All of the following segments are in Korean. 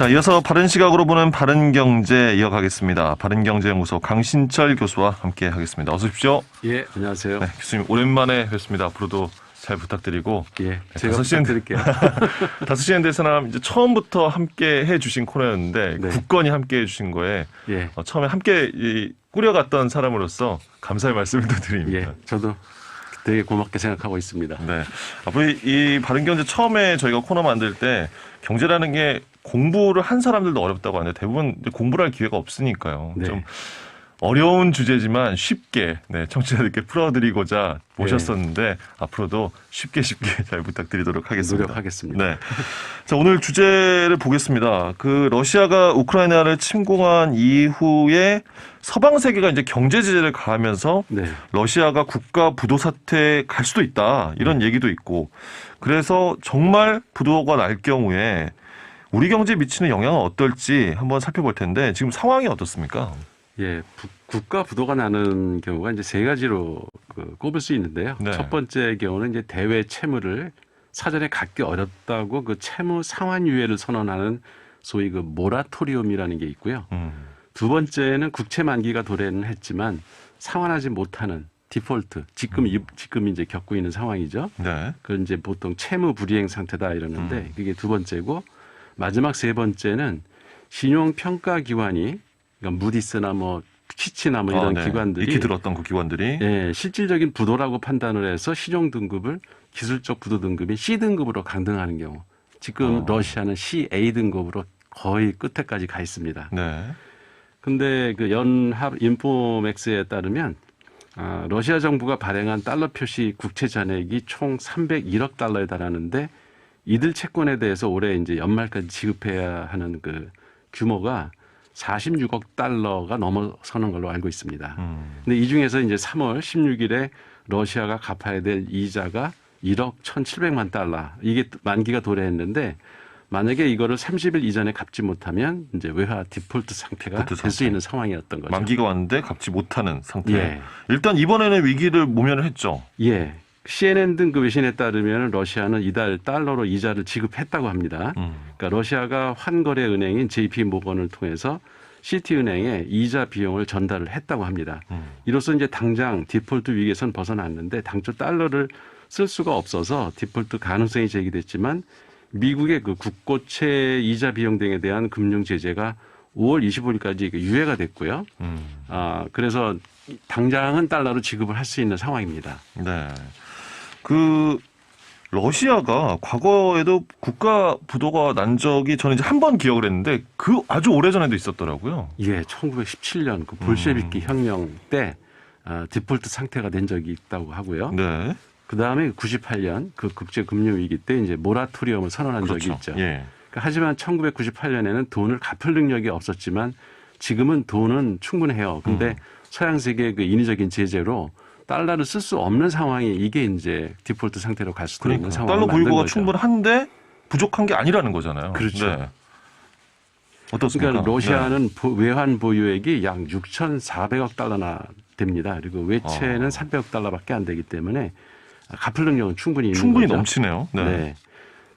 자, 이어서 바른 시각으로 보는 바른경제 이어가겠습니다. 바른경제연구소 강신철 교수와 함께 하겠습니다. 어서 오십시오. 예, 안녕하세요. 네, 교수님 오랜만에 뵙습니다. 앞으로도 잘 부탁드리고. 예, 제가 5시엔 부탁드릴게요. 5시엔 대사남 이제 처음부터 함께 해주신 코너였는데 네. 굳건히 함께 해주신 거에 예, 처음에 함께 꾸려갔던 사람으로서 감사의 말씀을 또 드립니다. 예, 저도 되게 고맙게 생각하고 있습니다. 네. 앞으로 이 바른경제 처음에 저희가 코너 만들 때 경제라는 게 공부를 한 사람들도 어렵다고 하는데 대부분 이제 공부를 할 기회가 없으니까요. 네. 좀 어려운 주제지만 쉽게 청취자들께 풀어드리고자 모셨었는데 앞으로도 쉽게 잘 부탁드리도록 하겠습니다. 노력하겠습니다. 네. 자, 오늘 주제를 보겠습니다. 그 러시아가 우크라이나를 침공한 이후에 서방 세계가 이제 경제 제재를 가하면서 네, 러시아가 국가 부도 사태에 갈 수도 있다 이런 얘기도 있고 그래서 정말 부도가 날 경우에 우리 경제에 미치는 영향은 어떨지 한번 살펴볼 텐데 지금 상황이 어떻습니까? 예, 국가 부도가 나는 경우가 이제 세 가지로 꼽을 수 있는데요. 네. 첫 번째 경우는 이제 대외 채무를 사전에 갚기 어렵다고 그 채무 상환 유예를 선언하는 소위 그 모라토리움이라는 게 있고요. 두 번째는 국채 만기가 도래는 했지만 상환하지 못하는 디폴트, 지금 이제 겪고 있는 상황이죠. 네. 그건 이제 보통 채무 불이행 상태다 이러는데 그게 두 번째고 마지막 세 번째는 신용 평가 기관이 그러니까 무디스나 뭐 피치나 뭐 이런 네. 기관들이 익히 들었던 그 기관들이 예, 실질적인 부도라고 판단을 해서 신용 등급을 기술적 부도 등급인 C 등급으로 강등하는 경우 지금 러시아는 CA 등급으로 거의 끝에까지 가 있습니다. 네. 근데 그 연합 인포맥스에 따르면 러시아 정부가 발행한 달러 표시 국채 잔액이 총 301억 달러에 달하는데 이들 채권에 대해서 올해 이제 연말까지 지급해야 하는 그 규모가 46억 달러가 넘어서는 걸로 알고 있습니다. 근데 이 중에서 이제 3월 16일에 러시아가 갚아야 될 이자가 1억 1,700만 달러. 이게 만기가 도래했는데 만약에 이거를 30일 이전에 갚지 못하면 이제 외화 디폴트 상태가 될 수 있는 상황이었던 거죠. 만기가 왔는데 갚지 못하는 상태. 예. 일단 이번에는 위기를 모면을 했죠. 예. CNN 등급 외신에 따르면 러시아는 이달 달러로 이자를 지급했다고 합니다. 그러니까 러시아가 환거래 은행인 JP 모건을 통해서 시티은행에 이자 비용을 전달을 했다고 합니다. 이로써 이제 당장 디폴트 위기에선 벗어났는데 당초 달러를 쓸 수가 없어서 디폴트 가능성이 제기됐지만 미국의 그 국고채 이자 비용 등에 대한 금융 제재가 5월 25일까지 유예가 됐고요. 그래서 당장은 달러로 지급을 할 수 있는 상황입니다. 네. 그 러시아가 과거에도 국가 부도가 난 적이 저는 이제 한 번 기억을 했는데 그 아주 오래전에도 있었더라고요. 예, 1917년 그 볼셰비키 혁명 때 디폴트 상태가 된 적이 있다고 하고요. 네. 그 다음에 98년 그 국제 금융 위기 때 이제 모라토리엄을 선언한 그렇죠. 적이 있죠. 예. 그러니까 하지만 1998년에는 돈을 갚을 능력이 없었지만 지금은 돈은 충분해요. 근데 서양 세계의 그 인위적인 제재로 달러를 쓸 수 없는 상황이 이게 이제 디폴트 상태로 갈 수도 있는 상황을 달러 만든 보유고가 거죠. 충분한데 부족한 게 아니라는 거잖아요. 그렇죠. 네. 어떻습니까? 그러니까 러시아는 외환 보유액이 약 6,400억 달러나 됩니다. 그리고 외채는 300억 달러밖에 안 되기 때문에 갚을 능력은 충분히 있는 충분히 거죠. 넘치네요. 네. 네.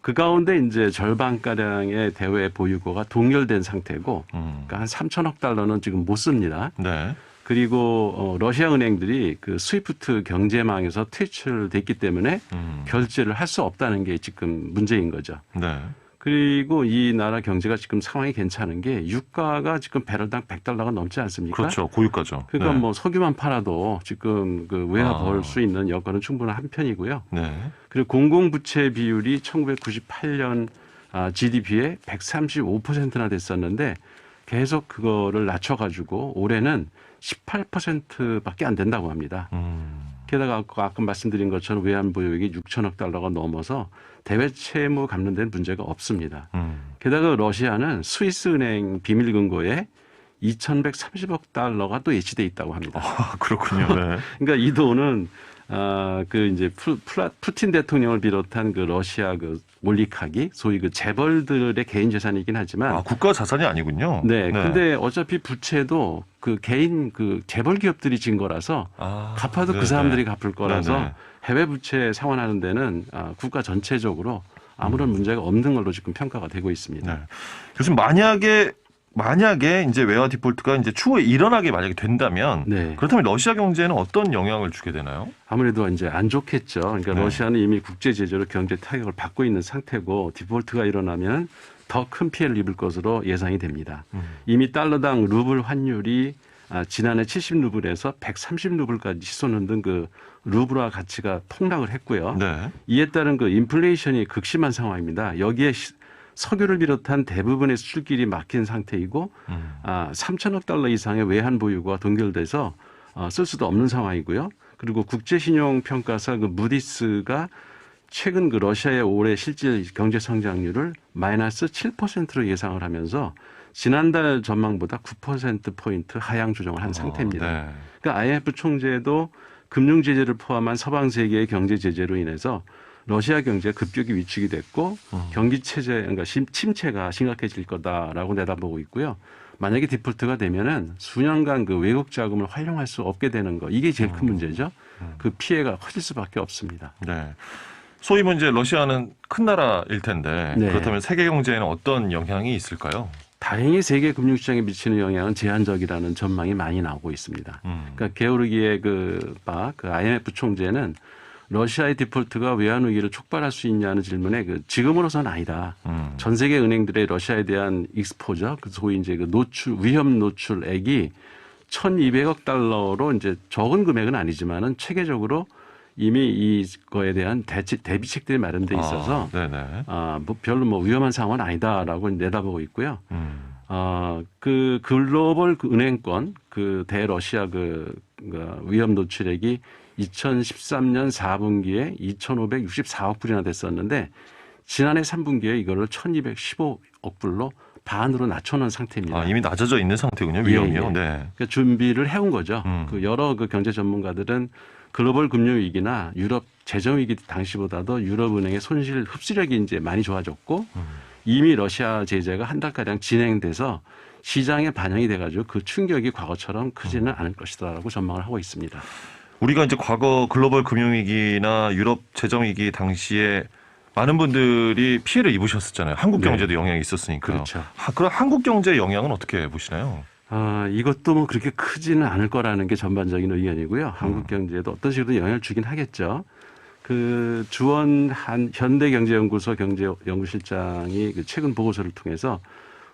그 가운데 이제 절반가량의 대외 보유고가 동결된 상태고 그러니까 한 3천억 달러는 지금 못 씁니다. 네. 그리고 러시아 은행들이 그 스위프트 경제망에서 퇴출됐기 때문에 결제를 할 수 없다는 게 지금 문제인 거죠. 네. 그리고 이 나라 경제가 지금 상황이 괜찮은 게 유가가 지금 배럴당 100달러가 넘지 않습니까? 그렇죠. 고유가죠. 그러니까 네. 뭐 석유만 팔아도 지금 그 외화 벌 수 있는 여건은 충분한 한편이고요. 네. 그리고 공공부채 비율이 1998년 GDP의 135%나 됐었는데 계속 그거를 낮춰가지고 올해는 18%밖에 안 된다고 합니다. 게다가 아까 말씀드린 것처럼 외환 보유액이 6천억 달러가 넘어서 대외 채무 갚는 데는 문제가 없습니다. 게다가 러시아는 스위스 은행 비밀 금고에 2,130억 달러가 또 예치돼 있다고 합니다. 그렇군요. 네. 그러니까 이 돈은 그 이제 푸틴 대통령을 비롯한 그 러시아 그 올리가기 소위 그 재벌들의 개인 재산이긴 하지만 국가 자산이 아니군요. 네. 근데 어차피 부채도 그 개인 그 재벌 기업들이 진 거라서 갚아도 네네. 그 사람들이 갚을 거라서 네네. 해외 부채 상환하는 데는 국가 전체적으로 아무런 문제가 없는 걸로 지금 평가가 되고 있습니다. 네. 교수님 만약에 이제 외화 디폴트가 이제 추후에 일어나게 만약에 된다면 네. 그렇다면 러시아 경제에는 어떤 영향을 주게 되나요? 아무래도 이제 안 좋겠죠. 그러니까 네. 러시아는 이미 국제 제재로 경제 타격을 받고 있는 상태고 디폴트가 일어나면 더 큰 피해를 입을 것으로 예상이 됩니다. 이미 달러당 루블 환율이 지난해 70루블에서 130루블까지 치솟는 그 루블화 가치가 폭락을 했고요. 네. 이에 따른 그 인플레이션이 극심한 상황입니다. 여기에 석유를 비롯한 대부분의 수출길이 막힌 상태이고 3천억 달러 이상의 외환 보유고가 동결돼서 쓸 수도 없는 상황이고요. 그리고 국제신용평가사 그 무디스가 최근 그 러시아의 올해 실질 경제 성장률을 마이너스 7%로 예상을 하면서 지난달 전망보다 9%포인트 하향 조정을 한 상태입니다. 네. 그러니까 IMF 총재도 금융 제재를 포함한 서방 세계의 경제 제재로 인해서 러시아 경제가 급격히 위축이 됐고 경기 체제 그러니까 침체가 심각해질 거다라고 내다보고 있고요. 만약에 디폴트가 되면은 수년간 그 외국 자금을 활용할 수 없게 되는 거 이게 제일 큰 문제죠. 그 피해가 커질 수밖에 없습니다. 네. 소위 이제 러시아는 큰 나라일 텐데 네. 그렇다면 세계 경제에는 어떤 영향이 있을까요? 다행히 세계 금융시장에 미치는 영향은 제한적이라는 전망이 많이 나오고 있습니다. 그러니까 게오르기의 그 IMF 총재는 러시아의 디폴트가 외환 위기를 촉발할 수 있냐는 질문에 그 지금으로서는 아니다. 전 세계 은행들의 러시아에 대한 익스포저, 그 소위 이제 그 위험 노출액이 1,200억 달러로 이제 적은 금액은 아니지만은 체계적으로 이미 이거에 대한 대비책들이 마련돼 있어서 뭐 별로 뭐 위험한 상황은 아니다라고 내다보고 있고요. 그 글로벌 은행권 그 대러시아 그 위험 노출액이 2013년 4분기에 2,564억 불이나 됐었는데 지난해 3분기에 이거를 1,215억 불로 반으로 낮춰놓은 상태입니다. 이미 낮아져 있는 상태군요. 위험이요. 예, 예. 네. 그러니까 준비를 해온 거죠. 그 여러 그 경제 전문가들은 글로벌 금융 위기나 유럽 재정 위기 당시보다도 유럽 은행의 손실 흡수력이 이제 많이 좋아졌고 이미 러시아 제재가 한 달가량 진행돼서 시장에 반영이 돼가지고 그 충격이 과거처럼 크지는 않을 것이다라고 전망을 하고 있습니다. 우리가 이제 과거 글로벌 금융위기나 유럽 재정위기 당시에 많은 분들이 피해를 입으셨었잖아요. 한국 경제도 영향이 있었으니까요. 그렇죠. 그럼 한국 경제의 영향은 어떻게 보시나요? 이것도 뭐 그렇게 크지는 않을 거라는 게 전반적인 의견이고요. 한국 경제에도 어떤 식으로 영향을 주긴 하겠죠. 그 주원 현대경제연구소 경제연구실장이 그 최근 보고서를 통해서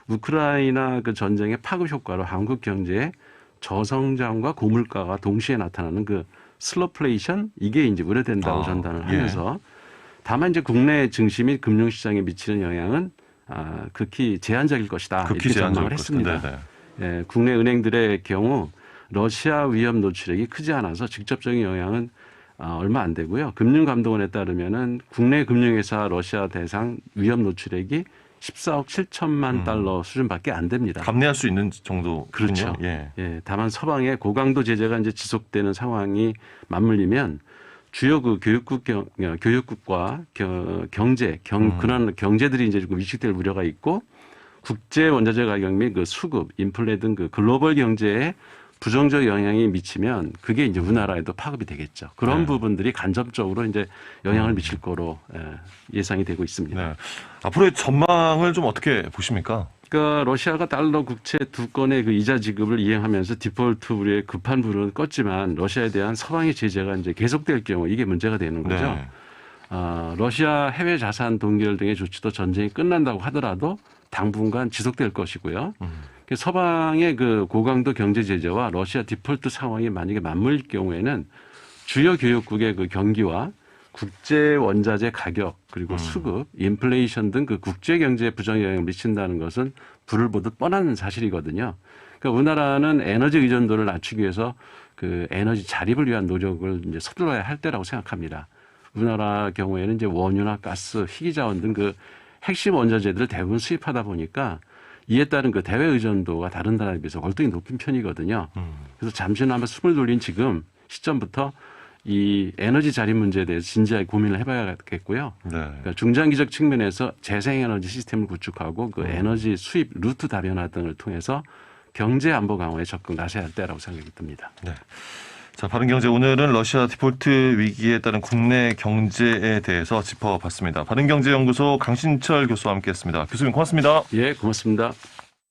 우크라이나 그 전쟁의 파급 효과로 한국 경제에 저성장과 고물가가 동시에 나타나는 그 슬로플레이션 이게 이제 우려된다고 전단을 하면서 다만 이제 국내 증시 및 금융시장에 미치는 영향은 극히 제한적일 것이다. 극히 이렇게 전망을 제한적일 했습니다. 예, 국내 은행들의 경우 러시아 위험 노출액이 크지 않아서 직접적인 영향은 얼마 안 되고요. 금융감독원에 따르면은 국내 금융회사 러시아 대상 위험 노출액이 14억 7천만 달러 수준밖에 안 됩니다. 감내할 수 있는 정도. 그렇죠. 예, 다만 서방의 고강도 제재가 이제 지속되는 상황이 맞물리면 주요 그 교육국과 그런 경제들이 이제 좀 위축될 우려가 있고 국제 원자재 가격 및 그 수급, 인플레 등 그 글로벌 경제에 부정적 영향이 미치면 그게 이제 우리나라에도 파급이 되겠죠. 그런 부분들이 간접적으로 이제 영향을 미칠 거로 예상이 되고 있습니다. 네. 앞으로의 전망을 좀 어떻게 보십니까? 그러니까 러시아가 달러 국채 2건의 그 이자 지급을 이행하면서 디폴트 우려의 급한 불은 껐지만 러시아에 대한 서방의 제재가 이제 계속될 경우 이게 문제가 되는 거죠. 네. 러시아 해외 자산 동결 등의 조치도 전쟁이 끝난다고 하더라도 당분간 지속될 것이고요. 서방의 그 고강도 경제 제재와 러시아 디폴트 상황이 만약에 맞물릴 경우에는 주요 교역국의 그 경기와 국제 원자재 가격 그리고 수급, 인플레이션 등 그 국제 경제에 부정 영향을 미친다는 것은 불을 보듯 뻔한 사실이거든요. 그러니까 우리나라는 에너지 의존도를 낮추기 위해서 그 에너지 자립을 위한 노력을 이제 서둘러야 할 때라고 생각합니다. 우리나라 경우에는 이제 원유나 가스, 희귀자원 등 그 핵심 원자재들을 대부분 수입하다 보니까 이에 따른 그 대외 의존도가 다른 나라에 비해서 월등히 높은 편이거든요. 그래서 잠시나마 숨을 돌린 지금 시점부터 이 에너지 자립 문제에 대해서 진지하게 고민을 해봐야겠고요. 그러니까 중장기적 측면에서 재생에너지 시스템을 구축하고 그 에너지 수입 루트 다변화 등을 통해서 경제 안보 강화에 적극 나서야 할 때라고 생각이 듭니다. 네. 자, 바른경제 오늘은 러시아 디폴트 위기에 따른 국내 경제에 대해서 짚어봤습니다. 바른경제연구소 강신철 교수와 함께했습니다. 교수님 고맙습니다. 예, 고맙습니다.